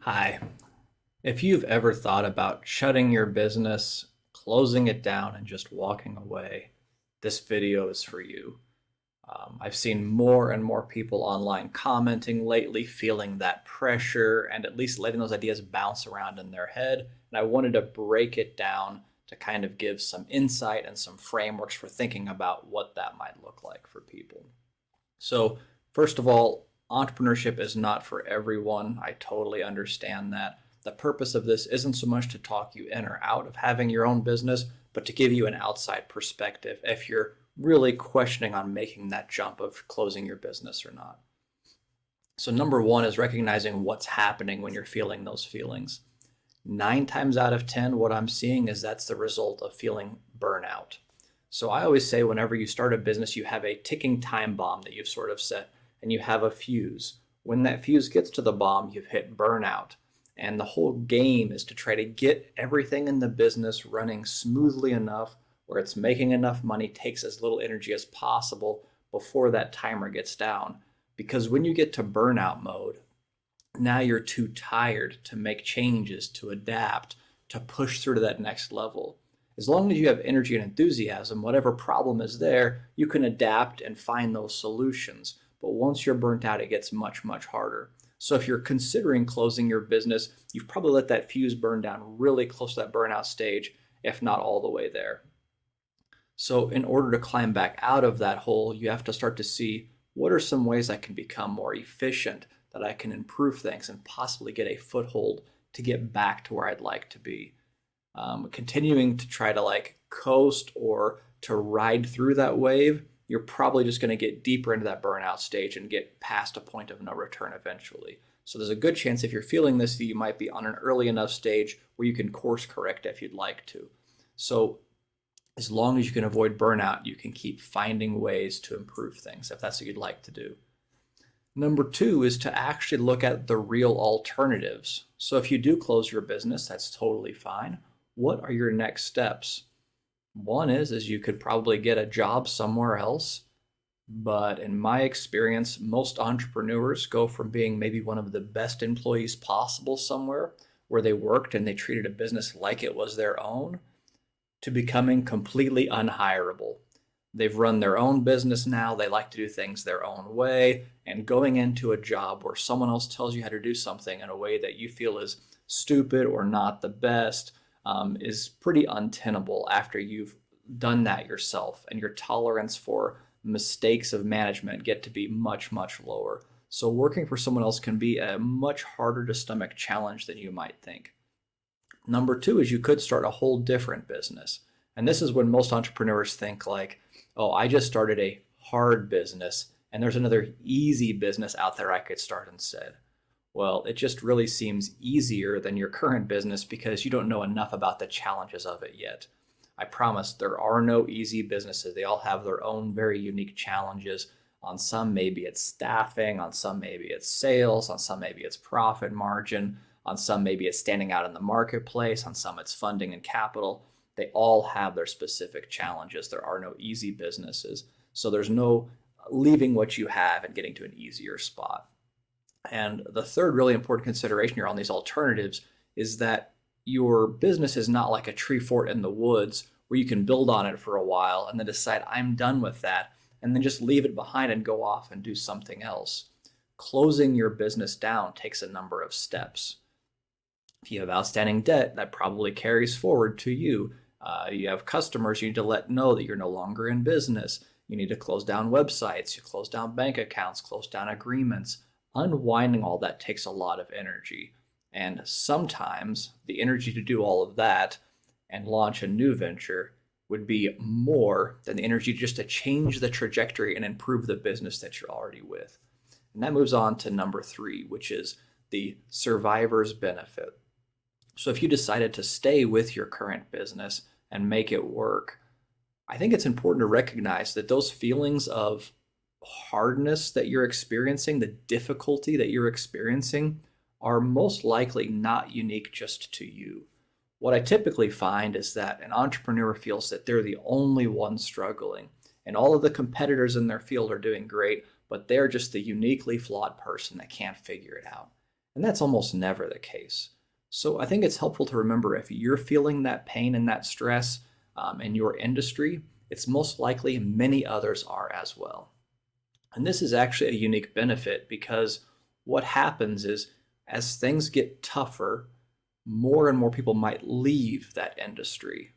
Hi. If you've ever thought about shutting your business, closing it down, and just walking away, this video is for you. I've seen more and more people online commenting lately, feeling that pressure and at least letting those ideas bounce around in their head. And I wanted to break it down to kind of give some insight and some frameworks for thinking about what that might look like for people. So, first of all, entrepreneurship is not for everyone. I totally understand that. The purpose of this isn't so much to talk you in or out of having your own business, but to give you an outside perspective if you're really questioning on making that jump of closing your business or not. So, number one is recognizing what's happening when you're feeling those feelings. 9 times out of 10, what I'm seeing is that's the result of feeling burnout. So I always say whenever you start a business, you have a ticking time bomb that you've sort of set, and you have a fuse. When that fuse gets to the bomb, you've hit burnout. And the whole game is to try to get everything in the business running smoothly enough where it's making enough money, takes as little energy as possible before that timer gets down. Because when you get to burnout mode, now you're too tired to make changes, to adapt, to push through to that next level. As long as you have energy and enthusiasm, whatever problem is there, you can adapt and find those solutions. But once you're burnt out, it gets much, much harder. So if you're considering closing your business, you've probably let that fuse burn down really close to that burnout stage, if not all the way there. So in order to climb back out of that hole, you have to start to see what are some ways I can become more efficient, that I can improve things and possibly get a foothold to get back to where I'd like to be. Continuing to try to like coast or to ride through that wave, you're probably just going to get deeper into that burnout stage and get past a point of no return eventually. So there's a good chance if you're feeling this that you might be on an early enough stage where you can course correct if you'd like to. So as long as you can avoid burnout, you can keep finding ways to improve things if that's what you'd like to do. Number two is to actually look at the real alternatives. So if you do close your business, that's totally fine. What are your next steps? One is you could probably get a job somewhere else. But in my experience, most entrepreneurs go from being maybe one of the best employees possible somewhere where they worked and they treated a business like it was their own to becoming completely unhireable. They've run their own business now. They like to do things their own way. And going into a job where someone else tells you how to do something in a way that you feel is stupid or not the best is pretty untenable after you've done that yourself. And your tolerance for mistakes of management get to be much, much lower. So working for someone else can be a much harder to stomach challenge than you might think. Number two is you could start a whole different business. And this is when most entrepreneurs think like, oh, I just started a hard business and there's another easy business out there I could start instead. Well, it just really seems easier than your current business because you don't know enough about the challenges of it yet. I promise there are no easy businesses. They all have their own very unique challenges. On some, maybe it's staffing. On some, maybe it's sales. On some, maybe it's profit margin. On some, maybe it's standing out in the marketplace. On some, it's funding and capital. They all have their specific challenges. There are no easy businesses. So there's no leaving what you have and getting to an easier spot. And the third really important consideration here on these alternatives is that your business is not like a tree fort in the woods where you can build on it for a while and then decide, I'm done with that, and then just leave it behind and go off and do something else. Closing your business down takes a number of steps. If you have outstanding debt, that probably carries forward to you. You have customers you need to let know that you're no longer in business. You need to close down websites, you close down bank accounts, close down agreements. Unwinding all that takes a lot of energy. And sometimes the energy to do all of that and launch a new venture would be more than the energy just to change the trajectory and improve the business that you're already with. And that moves on to number three, which is the survivor's benefit. So if you decided to stay with your current business and make it work, I think it's important to recognize that those feelings of hardness that you're experiencing, the difficulty that you're experiencing, are most likely not unique just to you. What I typically find is that an entrepreneur feels that they're the only one struggling, and all of the competitors in their field are doing great, but they're just the uniquely flawed person that can't figure it out. And that's almost never the case. So I think it's helpful to remember if you're feeling that pain and that stress in your industry, it's most likely many others are as well. And this is actually a unique benefit because what happens is as things get tougher, more and more people might leave that industry.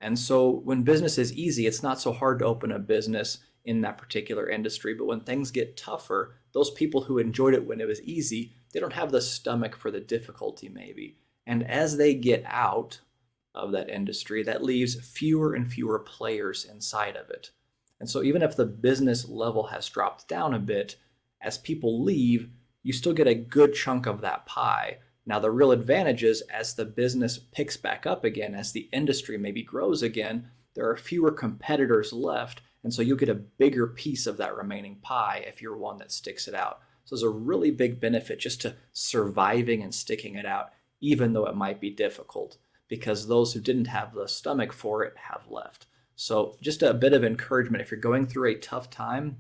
And so when business is easy, it's not so hard to open a business in that particular industry. But when things get tougher, those people who enjoyed it when it was easy, they don't have the stomach for the difficulty, maybe. And as they get out of that industry, that leaves fewer and fewer players inside of it. And so even if the business level has dropped down a bit, as people leave, you still get a good chunk of that pie. Now, the real advantage is as the business picks back up again, as the industry maybe grows again, there are fewer competitors left. And so you get a bigger piece of that remaining pie if you're one that sticks it out. So there's a really big benefit just to surviving and sticking it out, even though it might be difficult, because those who didn't have the stomach for it have left. So just a bit of encouragement if you're going through a tough time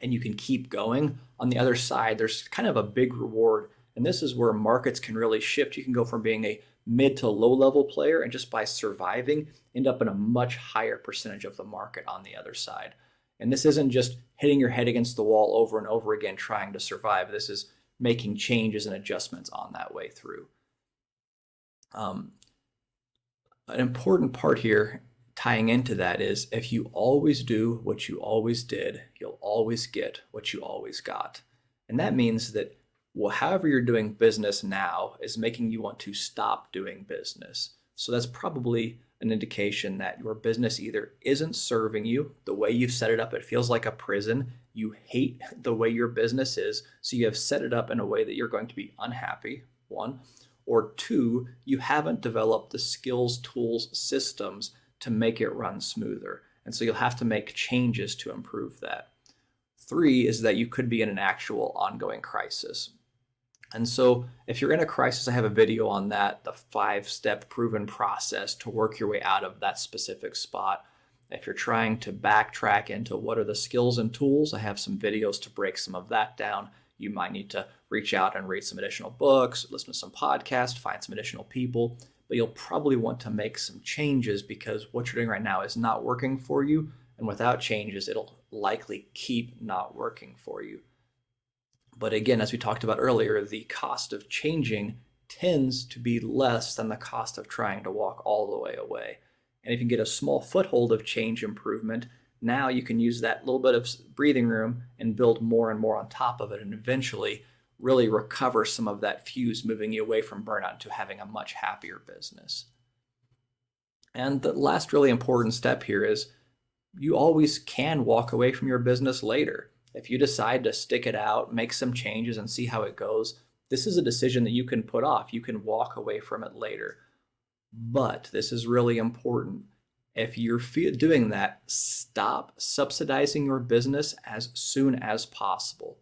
and you can keep going, on the other side, there's kind of a big reward. And this is where markets can really shift. You can go from being a mid to low level player and just by surviving, end up in a much higher percentage of the market on the other side. And this isn't just hitting your head against the wall over and over again trying to survive. This is making changes and adjustments on that way through. An important part here tying into that is if you always do what you always did, you'll always get what you always got. And that means that however you're doing business now is making you want to stop doing business. So that's probably an indication that your business either isn't serving you the way you've set it up. It feels like a prison. You hate the way your business is. So you have set it up in a way that you're going to be unhappy, one. Or two, you haven't developed the skills, tools, systems to make it run smoother. And so you'll have to make changes to improve that. Three is that you could be in an actual ongoing crisis. And so if you're in a crisis, I have a video on that, the 5-step proven process to work your way out of that specific spot. If you're trying to backtrack into what are the skills and tools, I have some videos to break some of that down. You might need to reach out and read some additional books, listen to some podcasts, find some additional people, but you'll probably want to make some changes because what you're doing right now is not working for you. And without changes, it'll likely keep not working for you. But again, as we talked about earlier, the cost of changing tends to be less than the cost of trying to walk all the way away. And if you can get a small foothold of change improvement, now you can use that little bit of breathing room and build more and more on top of it and eventually really recover some of that fuse, moving you away from burnout to having a much happier business. And the last really important step here is you always can walk away from your business later. If you decide to stick it out, make some changes and see how it goes, this is a decision that you can put off. You can walk away from it later. But this is really important. If you're doing that, stop subsidizing your business as soon as possible.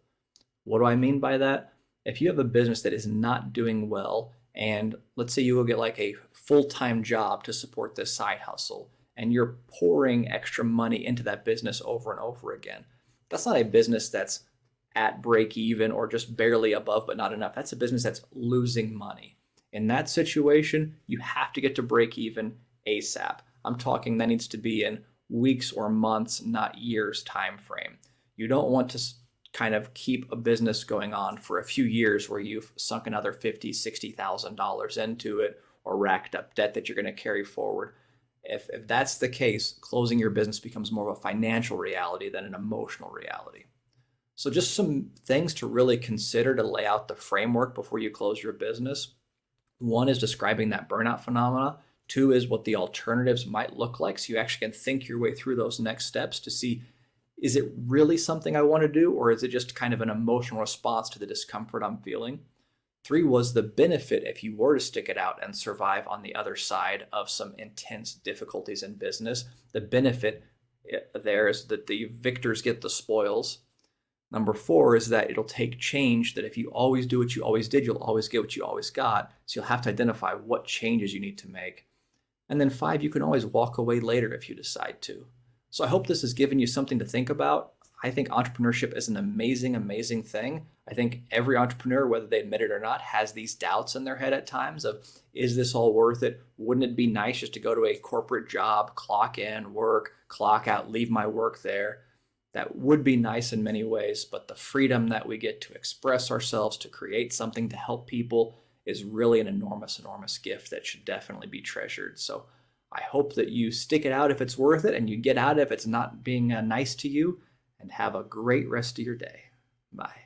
What do I mean by that? If you have a business that is not doing well, and let's say you will get like a full-time job to support this side hustle, and you're pouring extra money into that business over and over again, that's not a business that's at break even or just barely above but not enough. That's a business that's losing money. In that situation, you have to get to break even ASAP. I'm talking that needs to be in weeks or months, not years time frame. You don't want to kind of keep a business going on for a few years where you've sunk another $50,000, $60,000 into it or racked up debt that you're going to carry forward. If that's the case, closing your business becomes more of a financial reality than an emotional reality. So just some things to really consider to lay out the framework before you close your business. One is describing that burnout phenomena. Two is what the alternatives might look like. So you actually can think your way through those next steps to see, is it really something I want to do? Or is it just kind of an emotional response to the discomfort I'm feeling? Three was the benefit if you were to stick it out and survive on the other side of some intense difficulties in business. The benefit there is that the victors get the spoils. Number four is that it'll take change, that if you always do what you always did, you'll always get what you always got. So you'll have to identify what changes you need to make. And then five, you can always walk away later if you decide to. So I hope this has given you something to think about. I think entrepreneurship is an amazing, amazing thing. I think every entrepreneur, whether they admit it or not, has these doubts in their head at times of, is this all worth it? Wouldn't it be nice just to go to a corporate job, clock in, work, clock out, leave my work there? That would be nice in many ways, but the freedom that we get to express ourselves, to create something to help people, is really an enormous, enormous gift that should definitely be treasured. So I hope that you stick it out if it's worth it and you get out if it's not being nice to you, and have a great rest of your day. Bye.